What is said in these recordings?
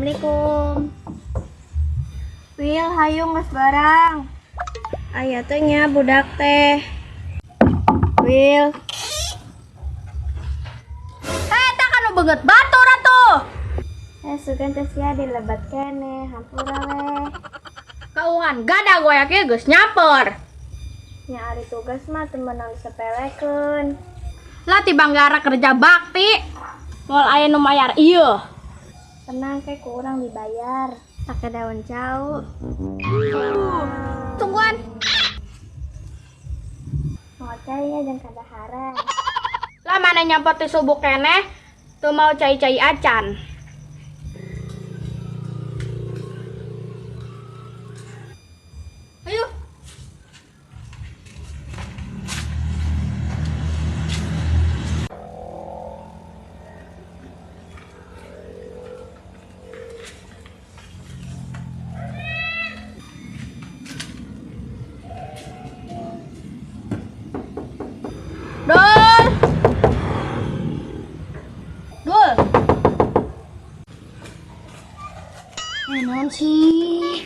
Assalamualaikum. Wil, hayu nges barang. Aya teh nya budak teh. Wil. Tak kan banget batur atuh. Sugan teh sia dilebat kene, hampura we. Kauhan gada gue yakin geus nyaper. Nya ari tugas mah teu meunang disepelekeun. Lah tibang gara kerja bakti. Moal aya nu mayar ieu. Tenang ke kurang dibayar. Pakai daun cau. Tungguan. Ngocainya jeung kadaharan. Lah mana nyampot ti subuh keneh teu mau cai-cai acan. Ayo. Dul. Dul. Naon sih?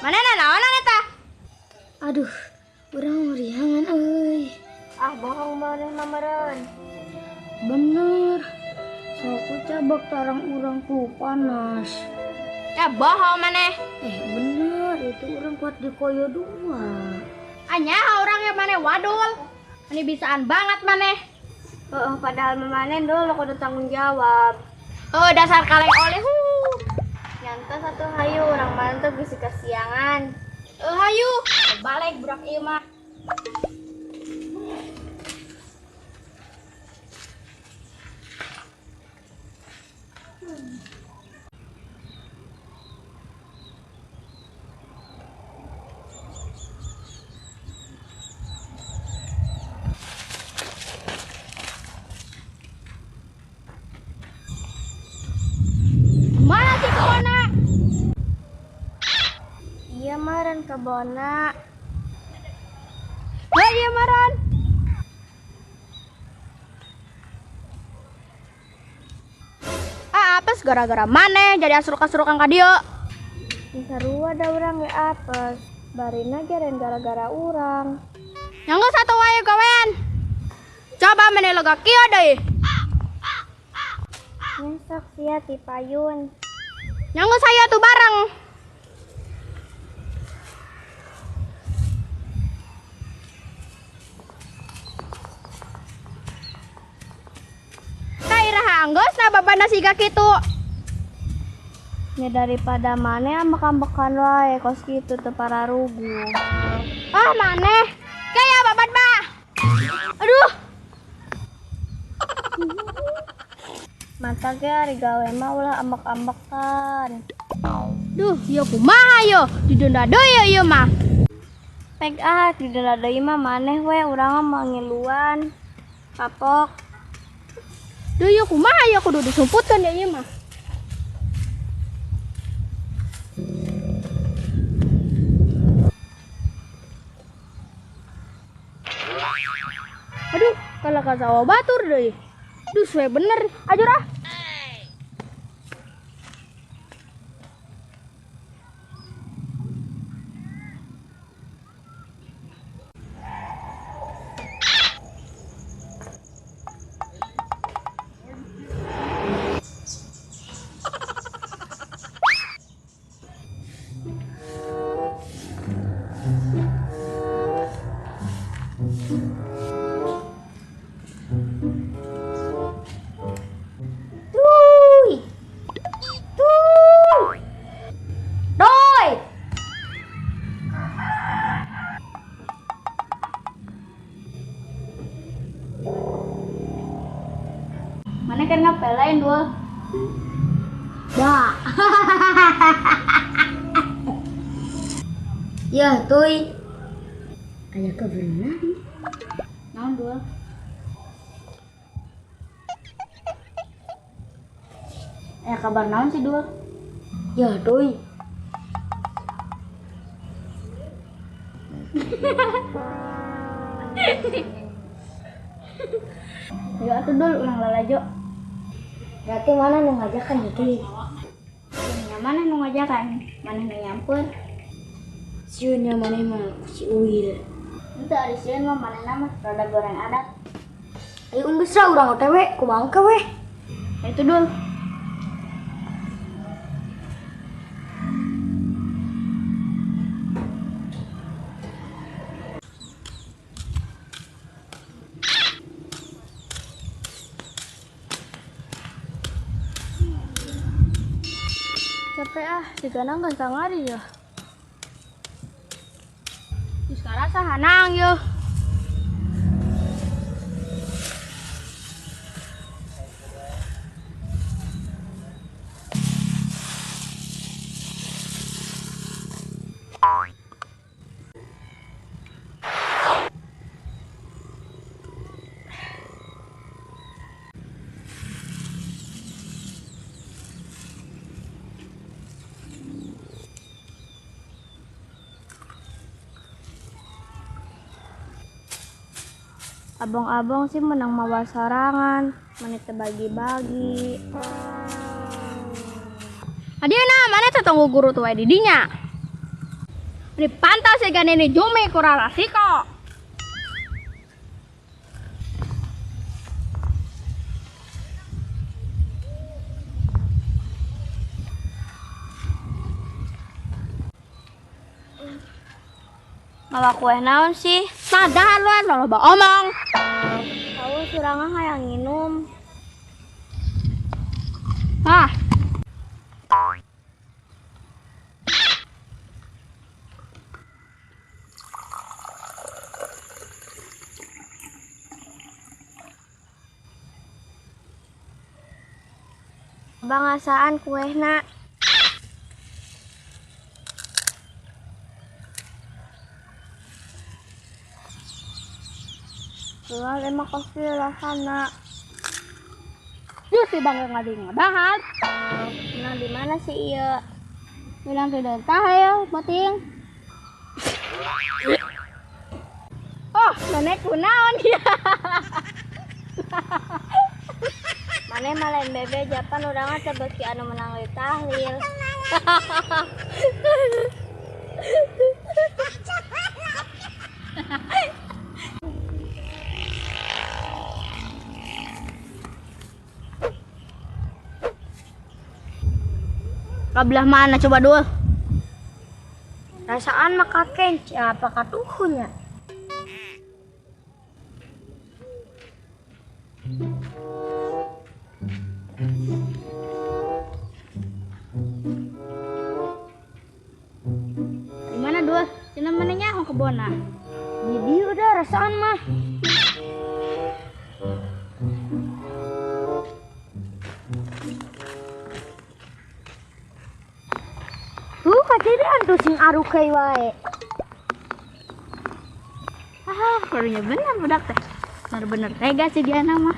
Mana naonan eta? Aduh, urang meriangan euy. Ah, bohong maneh mah meureun. Bener. Saku cabak tarang urang ku panas. Ya bohong maneh. Bener, itu urang kuat dikoyo dua. Anya orang yang maneh wadul. Ini bisaan banget maneh. Padahal memanen dulu kudu tanggung jawab. Dasar kaleng oleh. Nyantos satu hayu urang mana tuh geus kasiangan. Hayu. Balik budak ieu mah. Mana si kemana? Iya maran kebona. Iya maran. Apes gara-gara maneh jadi asruk-asrukan ka dieu. Sarua da urang ge apes. Barina geren gara-gara urang. Nyanggeus satu wae gawean. Coba maneh lega kieu deui. Nyesek sia ti payun. Nyanggeus saya tuh bareng. Iraha anggeus na babana siga kitu. Ya daripada maneh ambek-ambekan wae kos kitu teu pararugu. Maneh. Kaya babat mah. Aduh. Mata ge ari gawe mah ulah ambek-ambekan. Duh, ieu kumaha yo? Didenda deui ieu mah. Peg di dela deui mah maneh we urang mah ngiluan. Kapok. Duh, ieu kumaha yo kudu disumputkeun ya ieu mah. Aduh, kalau kasawa batur deui. Duh, suwe bener. Ajur ah. Mana kan ngapelain dua. Dah. Ya, tuy. Aya keberenang. Naon dua? Kabar naon sih dua? Ya, tuy. Ayo atuh dul ulang lalajo. Berarti mana nu ngajakan gitu? Yang mana nu ngajakan? Mana nu nyampur? Siunnya mana mah si Uil. Itu ada sieun mah mana nama rada goreng adat. Ayo geus lah urang OTW ku bangke weh. Itu dulu. Capek ah, diganang kan sangari ya. Sekarang sahanang yo. Abang-abang sih menang mawa sarangan, menit bagi-bagi. Adieuna mana teh tunggu guru tua didinya. Di pantas si ganene Jumi kurang rasiko. Mawa kue naon sih? Sadar lo loba omong. Tahu surangan hayang nginum. Ah, Bangasaan kuehna. Soal emang kasih rasana. yuk si bangga ngading bahas. Nah di mana sih iya? Bilang ke tah ya, bating. Oh, nenek kunaon ya. Mana malain bebe Japan udah sebut ki anu menang di tahlil. Kabelah mana coba dulu? Rasaan mah kaken, apa katuhnya? Di mana dulu? Cina mananya ho kebona. Jadi udah rasaan mah. Kacirian tuh sing arukai wae. Ah, barunya bener budak teh. Bener-bener tega sih dia nama.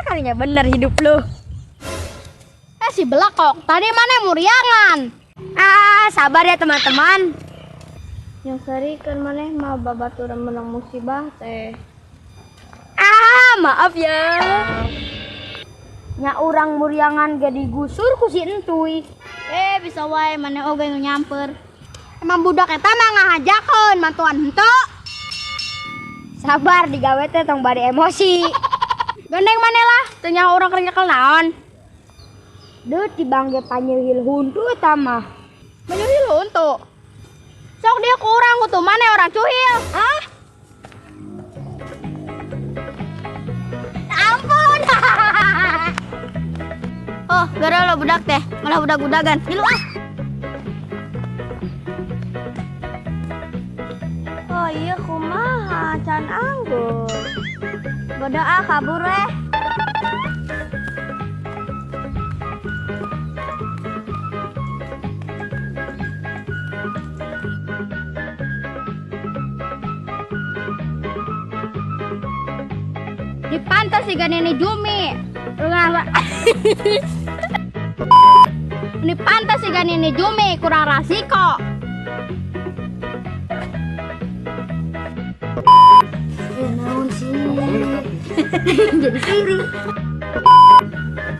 Kalinya bener hidup lu. Si belakok, tadi mana muriangan? Sabar ya teman-teman. Yang seri kan maneh mah babaturan menang musibah teh. Maaf ya. Nya urang muriangan gak digusur ku si entuy. Bisa wae mana oge nu nyamper. Emang budak eta mah ngahajakeun mantuan henteu. Sabar digawe teh tong bari emosi. Gandeng maneh lah, teu nyaho urang keur nyekel naon. Duh tibangge panyeuhil huntu eta mah. Menyuhil huntu. Sok dia ku urang kutu maneh orang cuhil. Ampun. Oh, gara lo budak teh, malah budak-budagan. Hilu ah. Oh iya kumaha can anggur. Bodo kabur weh. Di pantas si ganene Jumi. Ini pantas si ganene Jumi kurang rasiko. Ya naon sih. Jadi siri.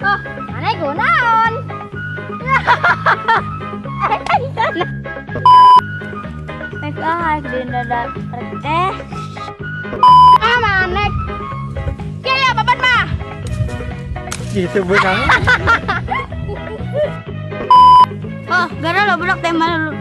Oh, mana gue naon? Mek ah di dada teh. Ah, manek. Kaya papan mah. Gitu benang. Oh, gara lo budak teh malah